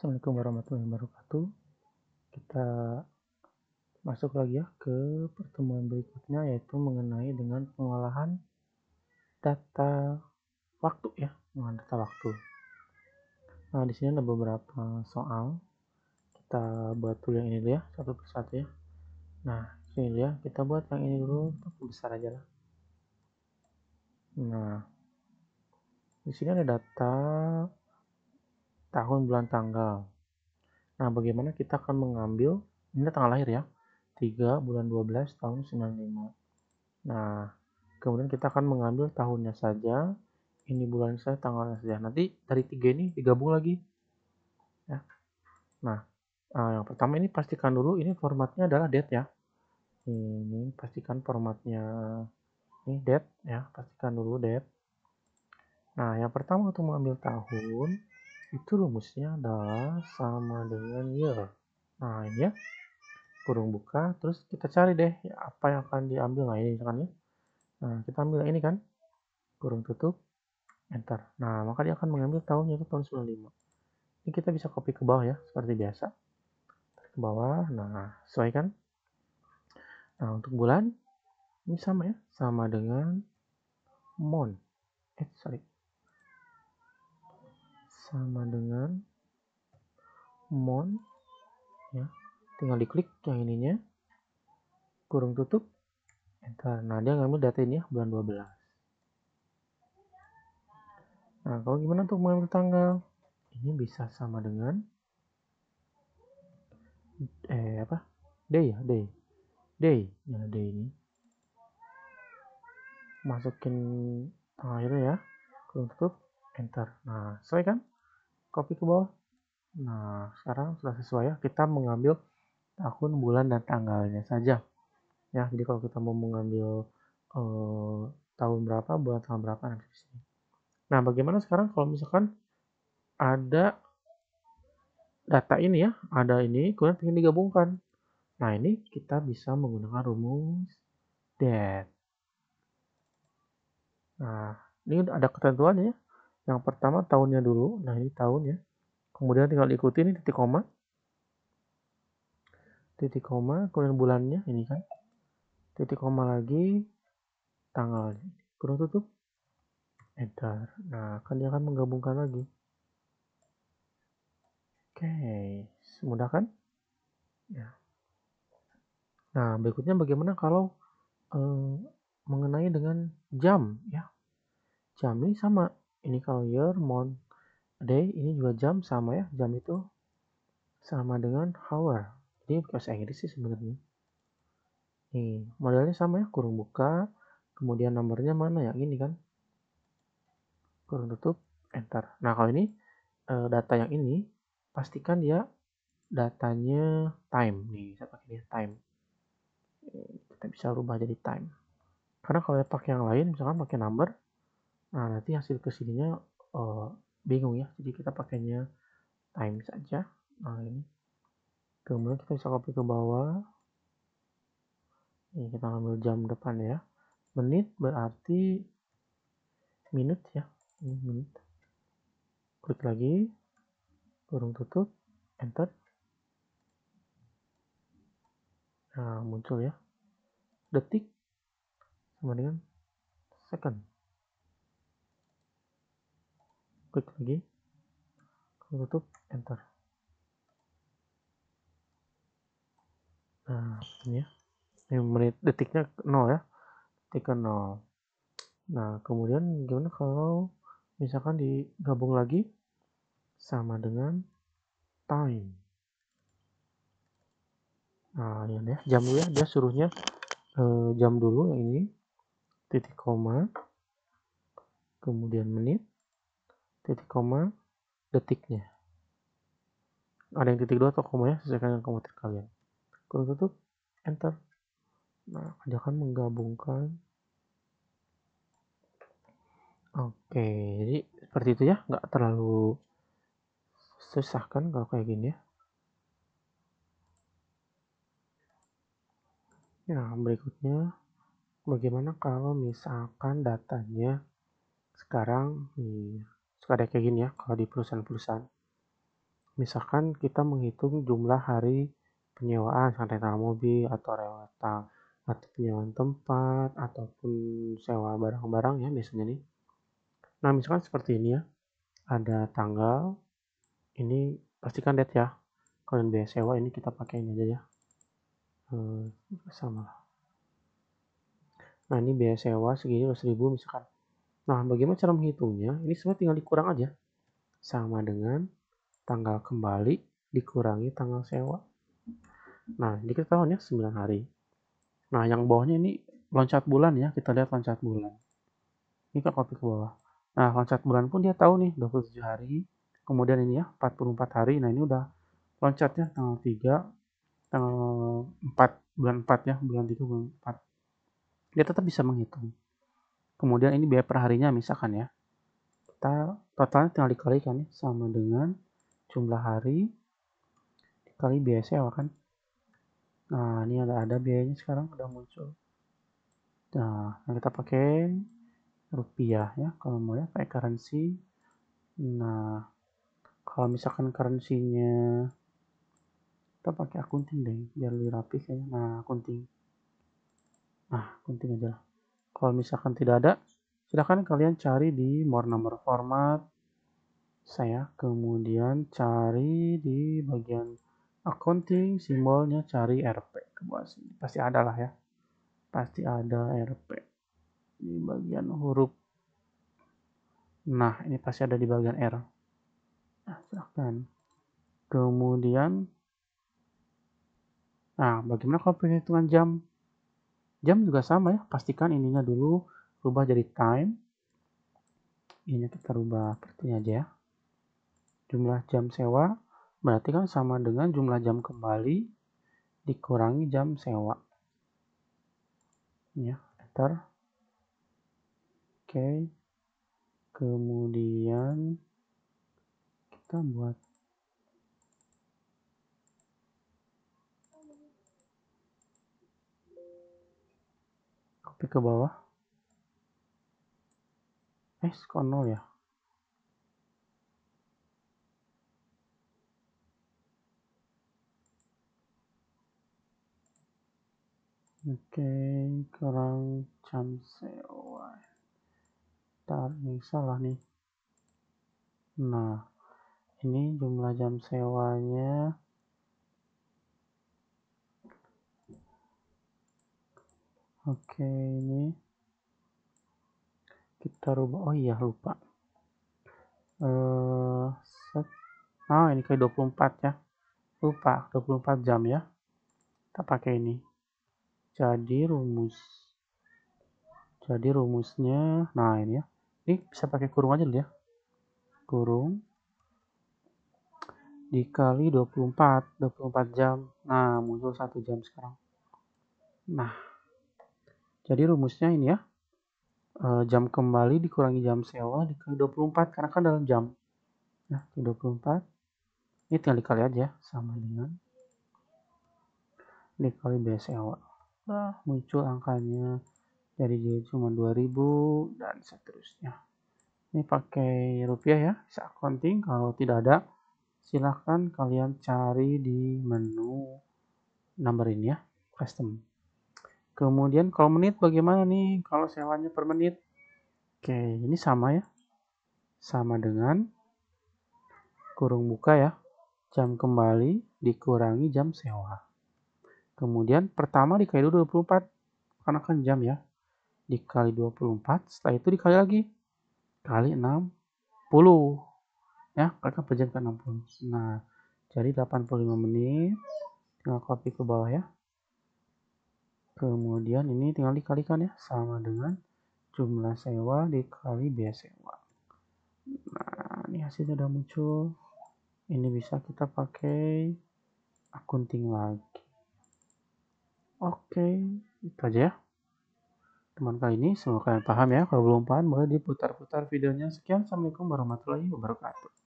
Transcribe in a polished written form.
Assalamualaikum warahmatullahi wabarakatuh. Kita masuk lagi ya ke pertemuan berikutnya, yaitu mengenai dengan pengolahan data waktu ya, pengolahan data waktu. Nah, di sini ada beberapa soal. Kita buat dulu yang ini dulu ya, satu persatu ya. Nah, sini ya, kita buat yang ini dulu, besar aja lah. Nah, di sini ada data tahun, bulan, tanggal. Nah, bagaimana kita akan mengambil, ini tanggal lahir ya, 3 bulan 12 tahun 95. Nah, kemudian kita akan mengambil tahunnya saja, ini bulan saja, tanggalnya saja. Nanti dari 3 ini digabung lagi. Ya. Nah, yang pertama ini pastikan dulu ini formatnya adalah date ya. Ini pastikan formatnya ini date ya, pastikan dulu date. Nah, yang pertama untuk mengambil tahun, itu rumusnya adalah sama dengan year. Nah, ini ya, kurung buka, terus kita cari deh ya, apa yang akan diambil. Nah, ini misalkan ya. Nah, kita ambil ini kan, kurung tutup, enter. Nah, maka dia akan mengambil tahun yaitu tahun 95. Ini kita bisa copy ke bawah ya, seperti biasa. Ke bawah, nah, sesuaikan. Nah, untuk bulan, ini sama ya, sama dengan month. Sama dengan month, ya. Tinggal diklik yang ininya, kurung tutup, enter. Nah, dia ngambil data ini ya, bulan 12. Nah, kalau gimana untuk mengambil tanggal? Ini bisa sama dengan day ya, day ini masukin tanggal itu ya, kurung tutup, enter. Nah, sesuai kan, copy ke bawah. Nah, sekarang sudah sesuai ya, kita mengambil tahun, bulan, dan tanggalnya saja ya. Jadi kalau kita mau mengambil tahun berapa, bulan tanggal berapa, nanti di sini. Nah, bagaimana sekarang kalau misalkan ada data ini ya, ada ini kemudian ingin digabungkan. Nah, ini kita bisa menggunakan rumus that. Nah, ini ada ketentuannya ya. Yang pertama tahunnya dulu. Nah, ini tahun ya. Kemudian tinggal ikuti ini titik koma, kemudian bulannya ini kan, titik koma lagi, tanggal, kurung tutup, enter. Nah, dia akan menggabungkan lagi. Oke, mudah kan? Ya. Nah, berikutnya bagaimana kalau mengenai dengan jam ya. Jam ini sama. Ini kalau year, month, day, ini juga jam sama ya. Jam itu sama dengan hour. Ini bahasa Inggris sih sebenarnya. Nih, modelnya sama ya, kurung buka, kemudian nomornya mana yang ini kan, kurung tutup, enter. Nah, kalau ini data yang ini, pastikan dia datanya time. Nih, saya pakai dia time. Kita bisa rubah jadi time. Karena kalau pakai yang lain, misalkan pakai number, nah nanti hasil kesininya bingung ya. Jadi kita pakainya time saja. Nah, ini. Kemudian kita bisa copy ke bawah. Ini kita ambil jam depan ya. Menit berarti minute ya. Ini menit. Klik lagi, kurung tutup, enter. Nah, muncul ya. Detik sama dengan second. Klik lagi, kurung tutup, enter. Nah, ini ya. Ini menit, detiknya 0 ya. Detik ke 0. Nah, kemudian gimana kalau misalkan digabung lagi sama dengan time. Nah, ini ya, jam dulu ya. Dia suruhnya jam dulu yang ini, titik koma, kemudian menit, titik koma, detiknya. Ada yang titik 2 atau koma ya, sesuaikan dengan komputer kalian. Kurung tutup, enter. Nah, dia akan menggabungkan. Oke, jadi seperti itu ya, nggak terlalu susah kan kalau kayak gini ya. Nah, berikutnya bagaimana kalau misalkan datanya sekarang suka ada kayak gini ya kalau di perusahaan-perusahaan. Misalkan kita menghitung jumlah hari penyewaan, rental mobil atau rental atau penyewaan tempat ataupun sewa barang-barang ya biasanya nih. Nah, misalkan seperti ini ya, ada tanggal, ini pastikan date ya. Kalau biaya sewa ini kita pakai ini aja ya. Sama. Nah, ini biaya sewa segini 100.000 misalkan. Nah, bagaimana cara menghitungnya? Ini semua tinggal dikurang aja. Sama dengan tanggal kembali dikurangi tanggal sewa. Nah, ini kita tahu ya 9 hari. Nah, yang bawahnya ini loncat bulan ya. Kita lihat loncat bulan. Ini kan copy ke bawah. Nah, loncat bulan pun dia tahu nih 27 hari. Kemudian ini ya 44 hari. Nah, ini udah loncatnya tanggal 3, tanggal 4, bulan 4 ya. Bulan 3, bulan 4. Dia tetap bisa menghitung. Kemudian ini biaya per harinya misalkan ya. Kita totalnya tinggal dikalikan ya. Sama dengan jumlah hari dikali biaya sewa kan. Nah, ini ada biayanya sekarang udah muncul. Nah, yang kita pakai rupiah ya. Kalau mau ya pakai currency. Nah, kalau misalkan currency-nya kita pakai akunting deh, biar lebih rapi kayaknya. Nah, akunting. Nah, akunting aja lah. Kalau misalkan tidak ada, silahkan kalian cari di more number format. Saya kemudian cari di bagian accounting, simbolnya cari RP ke bawah sini. Pasti ada lah ya. Pasti ada RP di bagian huruf. Nah, ini pasti ada di bagian R. Nah, silahkan. Kemudian, nah bagaimana kalau perhitungan jam? Jam juga sama ya, pastikan ininya dulu rubah jadi time. Ininya kita rubah seperti ini aja ya. Jumlah jam sewa berarti kan sama dengan jumlah jam kembali dikurangi jam sewa. Ya, enter. Oke. Kemudian kita buat copy ke bawah. Kok 0 ya? Oke, kurang jam sewa. Ntar, ini salah nih. Nah, ini jumlah jam sewanya. Oke, ini kita rubah. Oh iya, lupa. Nah, ini kayak 24 ya. Lupa, 24 jam ya. Kita pakai ini. Jadi rumusnya, nah ini ya. Ini bisa pakai kurung aja dulu ya. Kurung dikali 24 jam. Nah, muncul 1 jam sekarang. Nah, jadi rumusnya ini ya. Jam kembali dikurangi jam sewa dikali 24 karena kan dalam jam. Nah, 24. Ini tinggal dikali aja sama dengan dikali biaya sewa. Nah, muncul angkanya jadi cuma 2000 dan seterusnya. Ini pakai rupiah ya, bisa accounting. Kalau tidak ada, silahkan kalian cari di menu number ini ya, custom. Kemudian kalau menit bagaimana nih kalau sewanya per menit? Oke, ini sama ya. Sama dengan kurung buka ya, jam kembali dikurangi jam sewa. Kemudian pertama dikali 24, karena kan jam ya. Dikali 24, setelah itu dikali lagi. Kali 60. Ya, kakak per jam ke 60. Nah, jadi 85 menit. Tinggal copy ke bawah ya. Kemudian ini tinggal dikalikan ya. Sama dengan jumlah sewa dikali biaya sewa. Nah, ini hasilnya udah muncul. Ini bisa kita pakai akunting lagi. Oke, itu aja ya. Teman kali ini semoga kalian paham ya. Kalau belum paham boleh diputar-putar videonya. Sekian, assalamualaikum warahmatullahi wabarakatuh.